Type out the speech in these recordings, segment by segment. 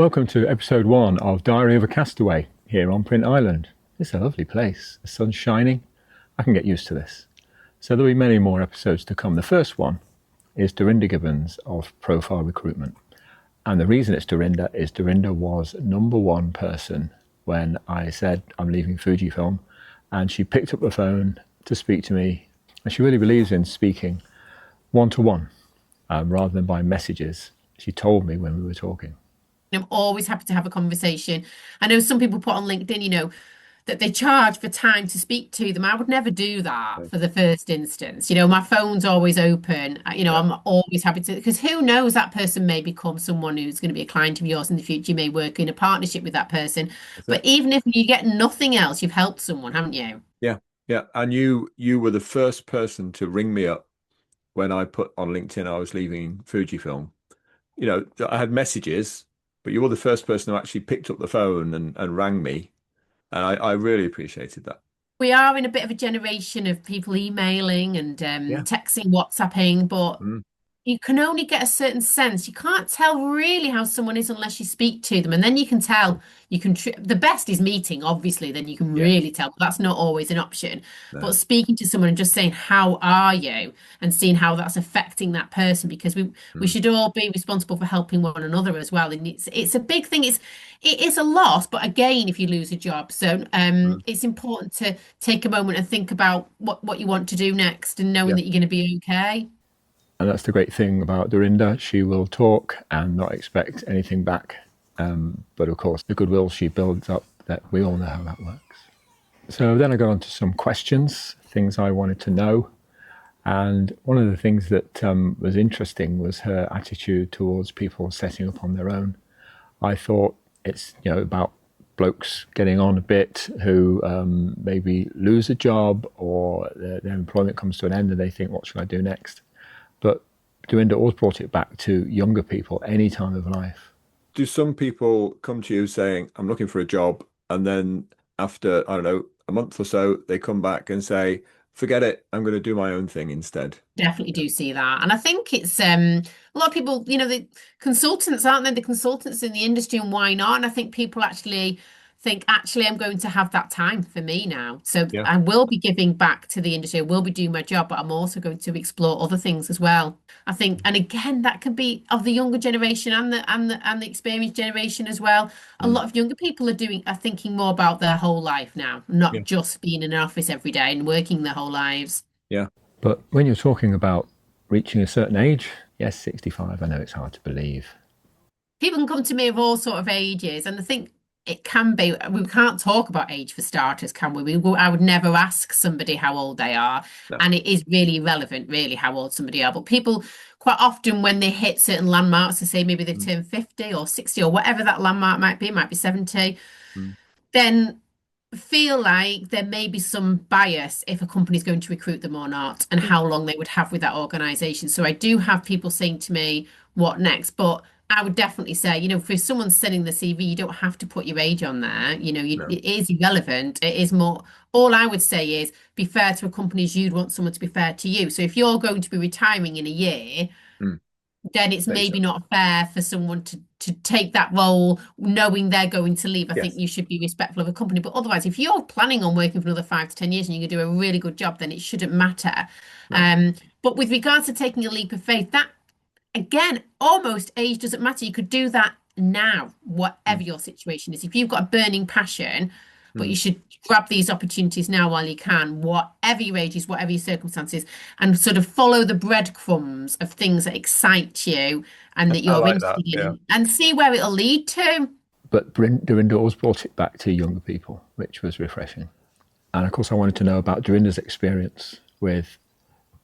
Welcome to episode 1 of Diary of a Castaway here on Print Island. It's a lovely place. The sun's shining. I can get used to this. So there'll be many more episodes to come. The first one is Dorinda Gibbons of Profile Recruitment. And the reason it's Dorinda is Dorinda was number one person when I said I'm leaving Fujifilm, and she picked up the phone to speak to me. And she really believes in speaking one-to-one rather than by messages. She told me when we were talking. I'm always happy to have a conversation. I know some people put on LinkedIn, that they charge for time to speak to them. I would never do that for the first instance. My phone's always open. I'm always happy to, because who knows, that person may become someone who's going to be a client of yours in the future. You may work in a partnership with that person. But even if you get nothing else, you've helped someone, haven't you? Yeah. And you were the first person to ring me up when I put on LinkedIn I was leaving Fujifilm. I had messages, but you were the first person who actually picked up the phone and rang me. And I really appreciated that. We are in a bit of a generation of people emailing and texting, WhatsApping, but you can only get a certain sense. You can't tell really how someone is unless you speak to them. And then you can tell, the best is meeting, obviously, then you can really tell. But that's not always an option. No. But speaking to someone and just saying, how are you? And seeing how that's affecting that person, because we should all be responsible for helping one another as well. And it's a big thing. It is a loss, but again, if you lose a job. So it's important to take a moment and think about what you want to do next and knowing that you're going to be okay. And that's the great thing about Dorinda. She will talk and not expect anything back. But of course, the goodwill she builds up, that we all know how that works. So then I got on to some questions, things I wanted to know. And one of the things that was interesting was her attitude towards people setting up on their own. I thought it's about blokes getting on a bit who maybe lose a job or their employment comes to an end and they think, what should I do next? But Dorinda always brought it back to younger people, any time of life. Do some people come to you saying, I'm looking for a job, and then after, I don't know, a month or so, they come back and say, forget it, I'm going to do my own thing instead? Definitely do see that. And I think it's a lot of people, the consultants, aren't they? The consultants in the industry, and why not? And I think people actually think, I'm going to have that time for me now. So I will be giving back to the industry. I will be doing my job, but I'm also going to explore other things as well. I think, and again, that can be of the younger generation and the experienced generation as well. A lot of younger people are thinking more about their whole life now, not just being in an office every day and working their whole lives. Yeah. But when you're talking about reaching a certain age, yes, 65, I know it's hard to believe. People can come to me of all sort of ages, and I think it can be, we can't talk about age for starters, can we? I would never ask somebody how old they are. No. And it is really irrelevant, really, how old somebody are. But people quite often, when they hit certain landmarks, they say maybe they've turned 50 or 60 or whatever that landmark might be, it might be 70, then feel like there may be some bias if a company's going to recruit them or not, and how long they would have with that organisation. So I do have people saying to me, what next? But I would definitely say, if someone's sending the CV, you don't have to put your age on there. No. It is irrelevant. It is more, all I would say is be fair to a company as you'd want someone to be fair to you. So if you're going to be retiring in a year, then it's maybe not fair for someone to take that role knowing they're going to leave. I think you should be respectful of a company. But otherwise, if you're planning on working for another 5 to 10 years and you can do a really good job, then it shouldn't matter. No. But with regards to taking a leap of faith, that, again, almost age doesn't matter. You could do that now, whatever your situation is. If you've got a burning passion, but you should grab these opportunities now while you can, whatever your age is, whatever your circumstances, and sort of follow the breadcrumbs of things that excite you and that you're interested in, and see where it'll lead to. But Dorinda always brought it back to younger people, which was refreshing. And of course, I wanted to know about Dorinda's experience with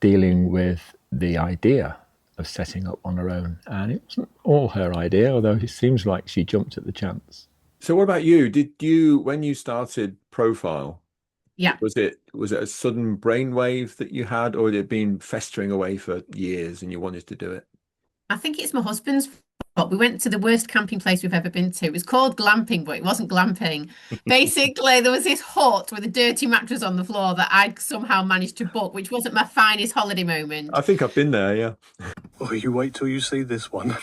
dealing with the idea of setting up on her own. And it wasn't all her idea, although it seems like she jumped at the chance. So what about you? Did you, when you started Profile, was it a sudden brainwave that you had, or had it been festering away for years and you wanted to do it? I think it's my husband's fault. We went to the worst camping place we've ever been to. It was called glamping, but it wasn't glamping. Basically, there was this hut with a dirty mattress on the floor that I'd somehow managed to book, which wasn't my finest holiday moment. I think I've been there, yeah. Oh, you wait till you see this one.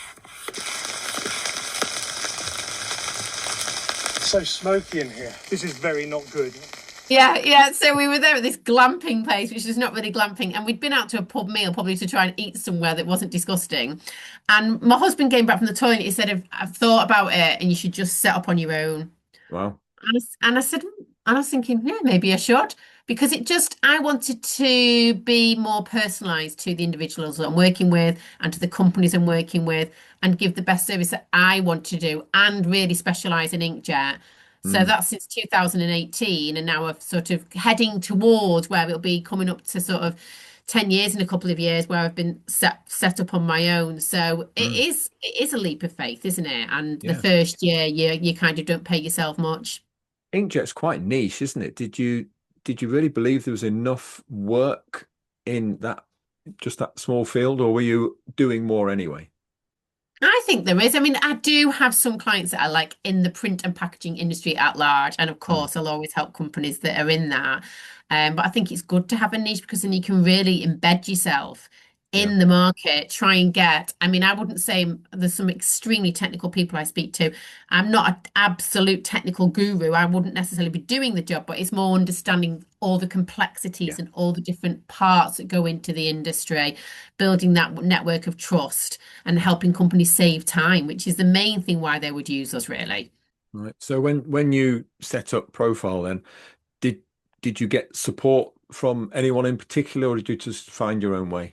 so smoky in here. This is very not good. Yeah. So we were there at this glamping place, which is not really glamping, and we'd been out to a pub meal, probably to try and eat somewhere that wasn't disgusting. And my husband came back from the toilet. He said, "I've thought about it, and you should just set up on your own." Wow. And I said, and I was thinking, yeah, maybe I should, because I wanted to be more personalized to the individuals that I'm working with and to the companies I'm working with and give the best service that I want to do and really specialize in inkjet. So that's since 2018, and now we're sort of heading towards where it'll be coming up to sort of 10 years in a couple of years where I've been set up on my own. So it is a leap of faith, isn't it? And the first year you kind of don't pay yourself much. Inkjet's quite niche, isn't it? Did you really believe there was enough work in that small field, or were you doing more anyway? I think there is. I mean, I do have some clients that are like in the print and packaging industry at large. And of course, I'll always help companies that are in that. But I think it's good to have a niche because then you can really embed yourself in the market, try and get. I mean, I wouldn't say there's some extremely technical people I speak to. I'm not an absolute technical guru. I wouldn't necessarily be doing the job, but it's more understanding all the complexities and all the different parts that go into the industry, building that network of trust and helping companies save time, which is the main thing why they would use us, really. Right. So when you set up Profile, then did you get support from anyone in particular, or did you just find your own way?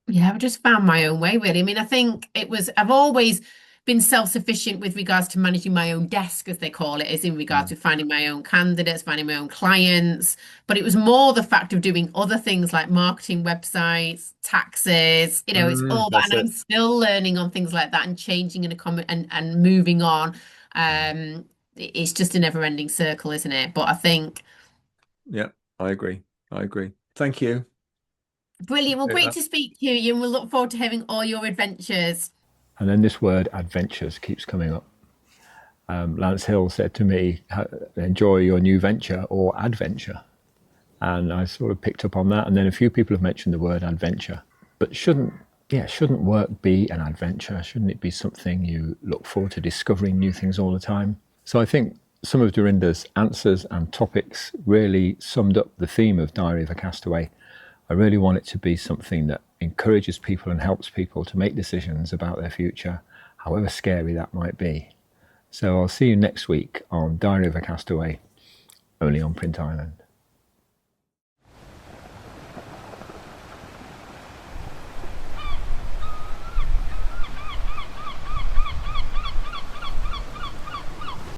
Yeah, I've just found my own way, really. I mean, I think I've always been self-sufficient with regards to managing my own desk, as they call it, is in regards to finding my own candidates, finding my own clients. But it was more the fact of doing other things like marketing websites, taxes, it's all that. And I'm still learning on things like that and changing and moving on. It's just a never-ending circle, isn't it? But I think. Yeah, I agree. Thank you. Brilliant. Well, great to speak to you, and we'll look forward to hearing all your adventures. And then this word adventures keeps coming up. Lance Hill said to me, enjoy your new venture or adventure. And I sort of picked up on that. And then a few people have mentioned the word adventure. But shouldn't work be an adventure? Shouldn't it be something you look forward to discovering new things all the time? So I think some of Dorinda's answers and topics really summed up the theme of Diary of a Castaway. I really want it to be something that encourages people and helps people to make decisions about their future, however scary that might be. So I'll see you next week on Diary of a Castaway, only on Print Island.